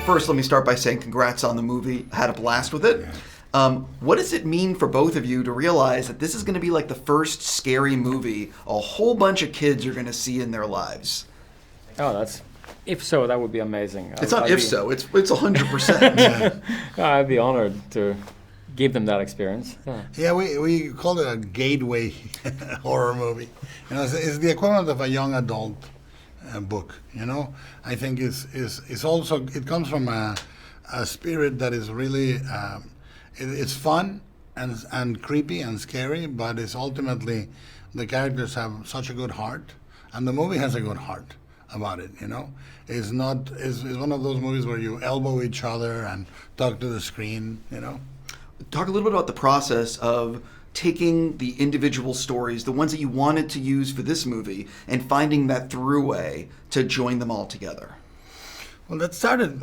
First, let me start by saying congrats on the movie. I had a blast with it. What does it mean for both of you to realize that this is going to be like the first scary movie a whole bunch of kids are going to see in their lives? Oh, if so, that would be amazing. It's not if so, it's 100%. I'd be honored to give them that experience. Yeah, we call it a gateway horror movie. You know, it's the equivalent of a young adult book. You know, I think it's also, it comes from a spirit that is really it's fun and creepy and scary, but it's ultimately the characters have such a good heart, and the movie has a good heart about it. You know, it's one of those movies where you elbow each other and talk to the screen. You know. Talk a little bit about the process of taking the individual stories, the ones that you wanted to use for this movie, and finding that throughway to join them all together. Well, that started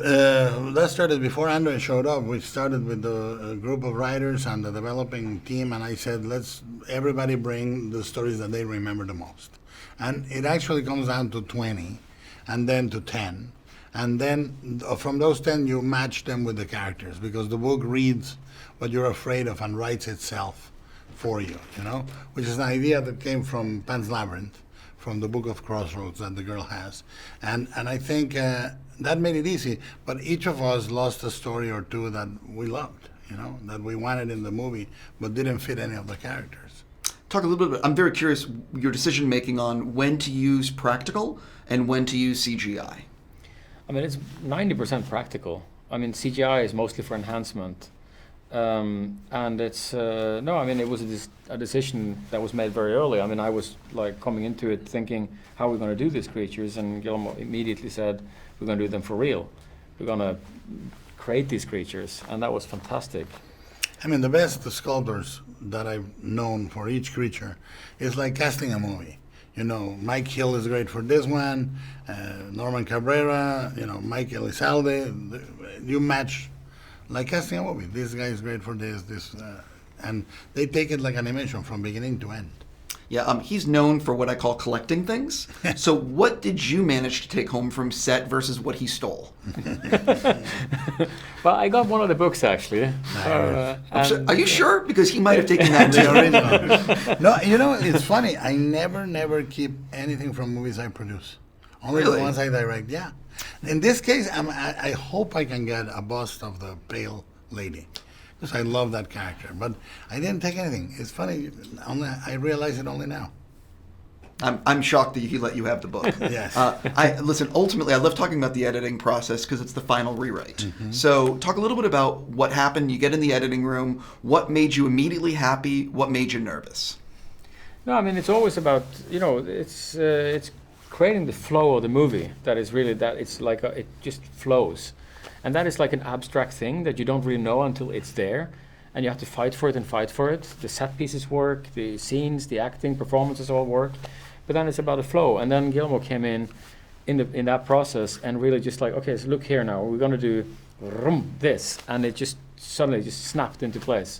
before André showed up. We started with a group of writers and the developing team, and I said, let's everybody bring the stories that they remember the most. And it actually comes down to 20, and then to 10. And then from those 10, you match them with the characters, because the book reads what you're afraid of and writes itself for you, you know, which is an idea that came from Pan's Labyrinth, from the Book of Crossroads that the girl has. And I think that made it easy, but each of us lost a story or two that we loved, you know, that we wanted in the movie, but didn't fit any of the characters. Talk a little bit, I'm very curious, your decision making on when to use practical and when to use CGI. I mean, it's 90% practical. I mean, CGI is mostly for enhancement. And it's, no, I mean, it was a decision that was made very early. I mean, I was like coming into it thinking, how are we going to do these creatures? And Guillermo immediately said, we're going to do them for real. We're going to create these creatures. And that was fantastic. I mean, the best sculptors that I've known for each creature is like casting a movie. You know, Mike Hill is great for this one, Norman Cabrera, you know, Mike Elizalde. You match like casting a movie. This guy is great for this, and they take it like animation from beginning to end. Yeah, he's known for what I call collecting things. So what did you manage to take home from set versus what he stole? Well, I got one of the books, actually. Are you sure? Because he might have taken that too. Original. No, you know, it's funny. I never keep anything from movies I produce. Only Really? the ones I direct, yeah. In this case, I hope I can get a bust of the pale lady, because I love that character. But I didn't take anything. It's funny. I realize it only now. I'm shocked that he let you have the book. Yes. Listen, ultimately, I love talking about the editing process because it's the final rewrite. Mm-hmm. So talk a little bit about what happened. You get in the editing room. What made you immediately happy? What made you nervous? No, I mean, it's always about, you know, it's creating the flow of the movie. That is really, that it's like, it just flows. And that is like an abstract thing that you don't really know until it's there. And you have to fight for it and fight for it. The set pieces work, the scenes, the acting, performances all work. But then it's about the flow. And then Guillermo came in that process and really just like, okay, so look here now, we're going to do this. And it just suddenly just snapped into place.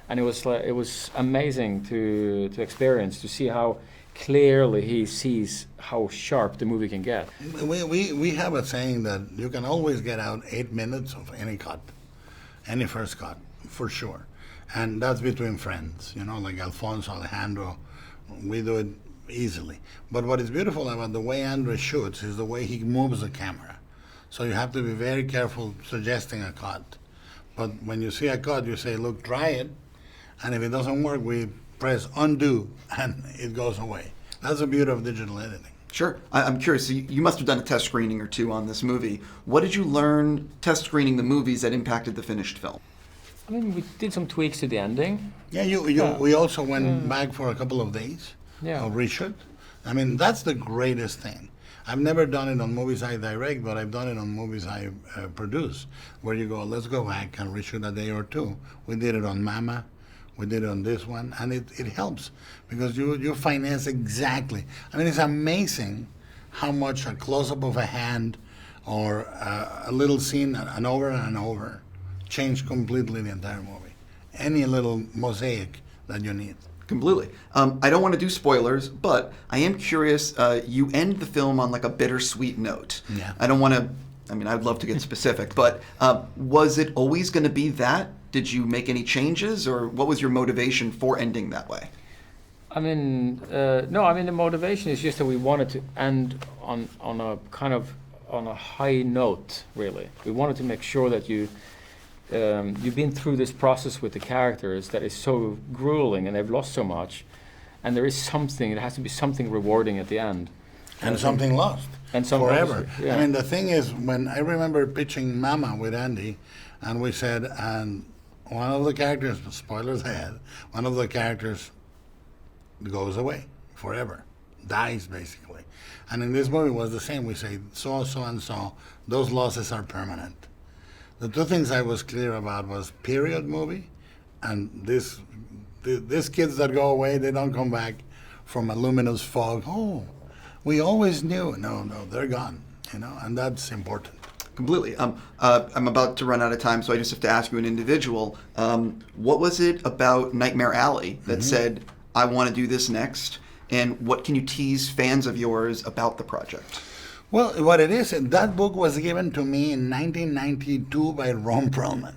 And it was amazing to experience, to see how clearly he sees how sharp the movie can get. We have a saying that you can always get out 8 minutes of any cut, any first cut, for sure. And that's between friends, you know, like Alfonso, Alejandro, we do it easily. But what is beautiful about the way André shoots is the way he moves the camera. So you have to be very careful suggesting a cut. But when you see a cut, you say, look, try it. And if it doesn't work, we press undo, and it goes away. That's the beauty of digital editing. Sure. I'm curious. So you must have done a test screening or two on this movie. What did you learn test screening the movies that impacted the finished film? I mean, we did some tweaks to the ending. Yeah, we also went back for a couple of days of reshoot. I mean, that's the greatest thing. I've never done it on movies I direct, but I've done it on movies I produce, where you go, let's go back and reshoot a day or two. We did it on Mama. We did it on this one, and it helps because you finance exactly. I mean, it's amazing how much a close-up of a hand or a little scene and over change completely the entire movie. Any little mosaic that you need. Completely. I don't want to do spoilers, but I am curious. You end the film on like a bittersweet note. Yeah. I don't want to I mean, I'd love to get specific, but was it always going to be that? Did you make any changes, or what was your motivation for ending that way? I mean, no. I mean, the motivation is just that we wanted to end on a kind of on a high note. Really, we wanted to make sure that you've been through this process with the characters that is so grueling, and they've lost so much, and there is something. It has to be something rewarding at the end, And something lost. And some forever. Yeah. I mean, the thing is, when I remember pitching Mama with Andy, and we said, and one of the characters, spoilers ahead, one of the characters goes away forever, dies basically. And in this movie it was the same. We say, so and so, those losses are permanent. The two things I was clear about was period movie, and these kids that go away, they don't come back from a luminous fog. Oh, we always knew. No, they're gone, and that's important. Completely. I'm about to run out of time, so I just have to ask you an individual. What was it about Nightmare Alley that said, I want to do this next? And what can you tease fans of yours about the project? Well, what it is, that book was given to me in 1992 by Ron Perlman,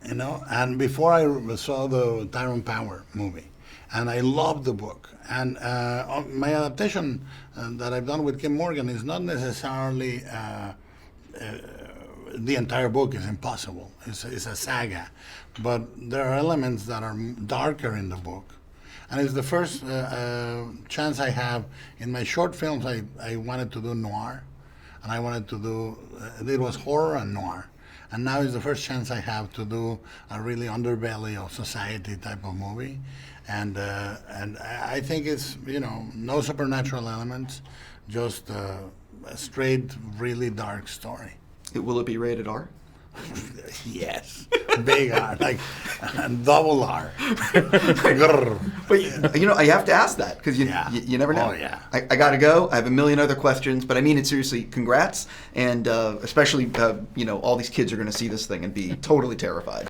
and before I saw the Tyrone Power movie. And I loved the book. And my adaptation that I've done with Kim Morgan is not necessarily the entire book is impossible. It's a saga. But there are elements that are darker in the book. And it's the first chance I have. In my short films, I wanted to do noir. And I wanted to do, it was horror and noir. And now is the first chance I have to do a really underbelly of society type of movie. And I think it's, no supernatural elements, just a straight, really dark story. Will it be rated R? Yes, big R, like double R. But I have to ask that because you never know. Oh yeah. I gotta go. I have a million other questions, but I mean it seriously. Congrats, and especially all these kids are going to see this thing and be totally terrified.